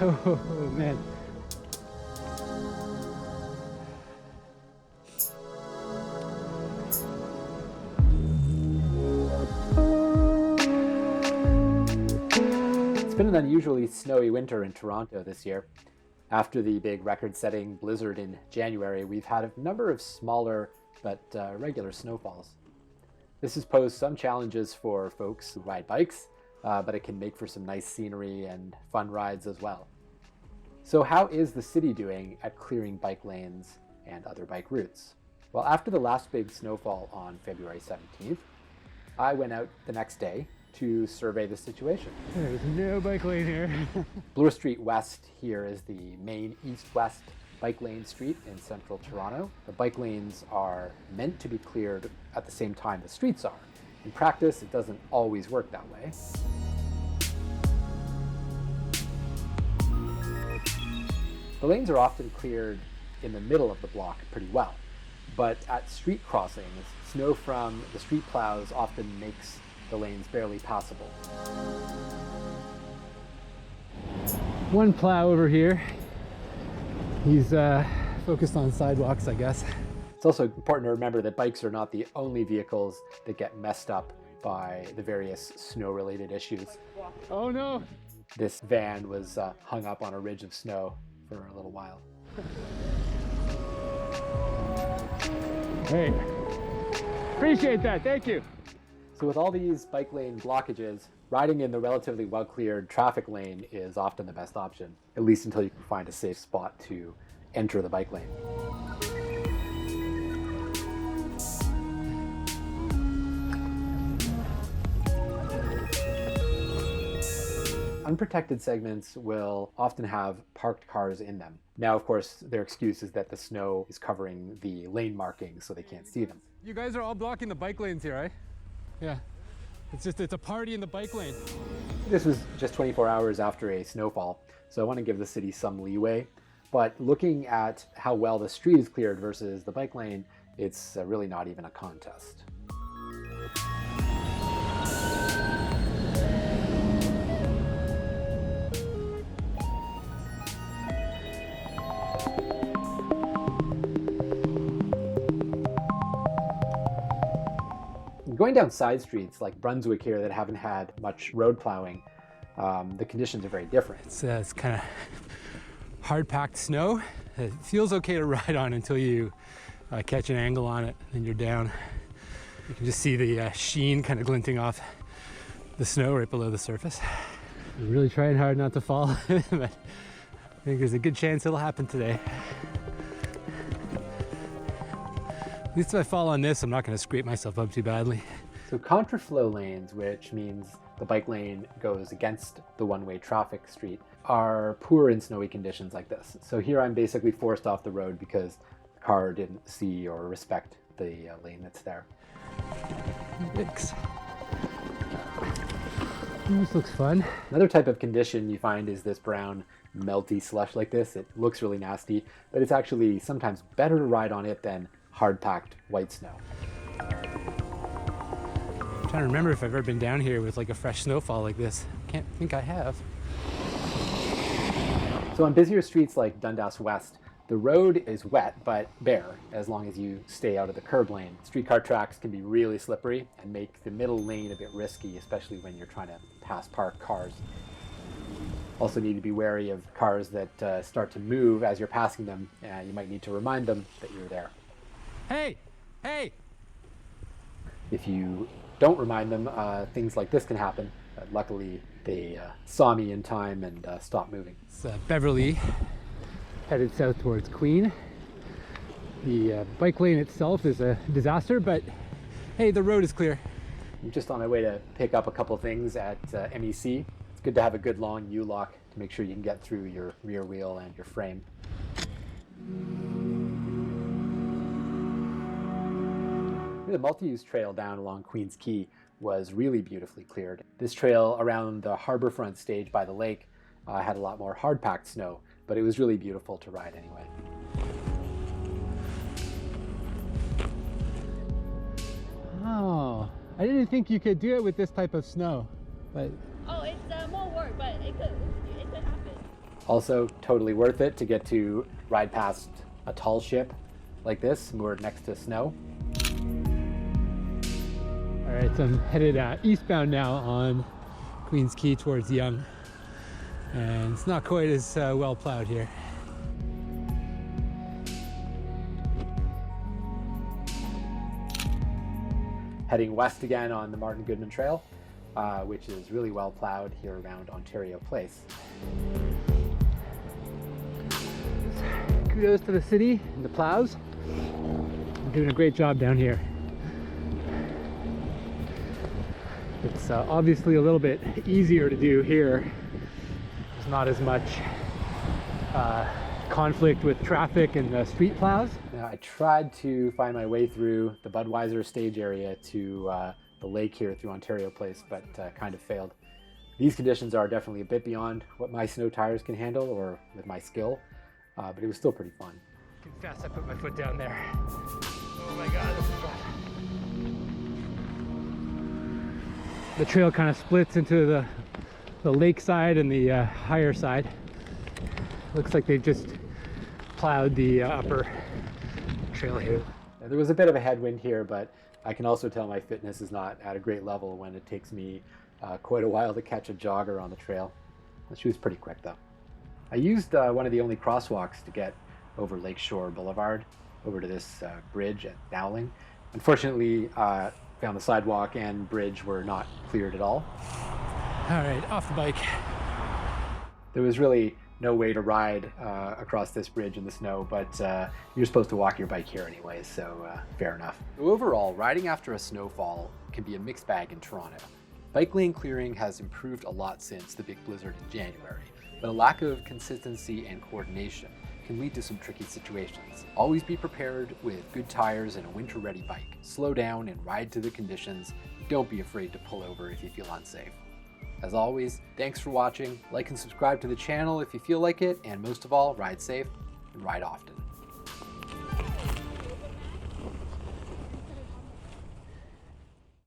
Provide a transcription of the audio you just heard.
Oh man. It's been an unusually snowy winter in Toronto this year. After the big record-setting blizzard in January, we've had a number of smaller but regular snowfalls. This has posed some challenges for folks who ride bikes, but it can make for some nice scenery and fun rides as well. So how is the city doing at clearing bike lanes and other bike routes? Well, after the last big snowfall on February 17th, I went out the next day to survey the situation. There's no bike lane here. Bloor Street West here is the main east-west bike lane street in central Toronto. The bike lanes are meant to be cleared at the same time the streets are. In practice, it doesn't always work that way. The lanes are often cleared in the middle of the block pretty well, but at street crossings, snow from the street plows often makes the lanes barely passable. One plow over here. He's focused on sidewalks, I guess. It's also important to remember that bikes are not the only vehicles that get messed up by the various snow-related issues. Oh no! This van was hung up on a ridge of snow for a little while. Hey, appreciate that, thank you. So with all these bike lane blockages, riding in the relatively well-cleared traffic lane is often the best option, at least until you can find a safe spot to enter the bike lane. Unprotected segments will often have parked cars in them. Now, of course, their excuse is that the snow is covering the lane markings so they can't see them. You guys are all blocking the bike lanes here, right? Yeah. It's a party in the bike lane. This was just 24 hours after a snowfall, so I want to give the city some leeway. But looking at how well the street is cleared versus the bike lane, it's really not even a contest. Going down side streets like Brunswick here that haven't had much road plowing, the conditions are very different. It's kind of hard-packed snow. It feels okay to ride on until you catch an angle on it, and you're down. You can just see the sheen kind of glinting off the snow right below the surface. I'm really trying hard not to fall, but I think there's a good chance it'll happen today. At least if I fall on this, I'm not going to scrape myself up too badly. So contraflow lanes, which means the bike lane goes against the one-way traffic street, are poor in snowy conditions like this. So here I'm basically forced off the road because the car didn't see or respect the lane that's there. Thanks. This looks fun. Another type of condition you find is this brown melty slush like this. It looks really nasty, but it's actually sometimes better to ride on it than hard-packed white snow. I'm trying to remember if I've ever been down here with like a fresh snowfall like this. Can't think I have. So on busier streets like Dundas West, the road is wet but bare as long as you stay out of the curb lane. Streetcar tracks can be really slippery and make the middle lane a bit risky, especially when you're trying to pass parked cars. Also need to be wary of cars that start to move as you're passing them. You might need to remind them that you're there. Hey! Hey! If you don't remind them, things like this can happen. Luckily, they saw me in time and stopped moving. It's Beverly, headed south towards Queen. The bike lane itself is a disaster, but hey, the road is clear. I'm just on my way to pick up a couple things at MEC. It's good to have a good long U-lock to make sure you can get through your rear wheel and your frame. The multi-use trail down along Queen's Quay was really beautifully cleared. This trail around the harborfront stage by the lake had a lot more hard-packed snow, but it was really beautiful to ride anyway. Oh, I didn't think you could do it with this type of snow, but... Oh, it's more work, but it could happen. Also, totally worth it to get to ride past a tall ship like this moored next to snow. All right, so I'm headed eastbound now on Queens Quay towards Yonge, and it's not quite as well plowed here. Heading west again on the Martin Goodman Trail, which is really well plowed here around Ontario Place. Kudos to the city and the plows. They're doing a great job down here. It's obviously a little bit easier to do here. There's not as much conflict with traffic and the street plows. Now, I tried to find my way through the Budweiser stage area to the lake here through Ontario Place, but kind of failed. These conditions are definitely a bit beyond what my snow tires can handle or with my skill, but it was still pretty fun. Confess, I put my foot down there. Oh my God, this is rough. The trail kind of splits into the lake side and the higher side. Looks like they've just plowed the upper trail here. Now, there was a bit of a headwind here, but I can also tell my fitness is not at a great level when it takes me quite a while to catch a jogger on the trail. She was pretty quick though. I used one of the only crosswalks to get over Lakeshore Boulevard over to this bridge at Dowling. Unfortunately, found the sidewalk and bridge were not cleared at all. All right, off the bike. There was really no way to ride across this bridge in the snow, but you're supposed to walk your bike here anyway, so fair enough. Overall, riding after a snowfall can be a mixed bag in Toronto. Bike lane clearing has improved a lot since the big blizzard in January, but a lack of consistency and coordination can lead to some tricky situations. Always be prepared with good tires and a winter-ready bike. Slow down and ride to the conditions. Don't be afraid to pull over if you feel unsafe. As always, thanks for watching. Like and subscribe to the channel if you feel like it, and most of all, ride safe and ride often.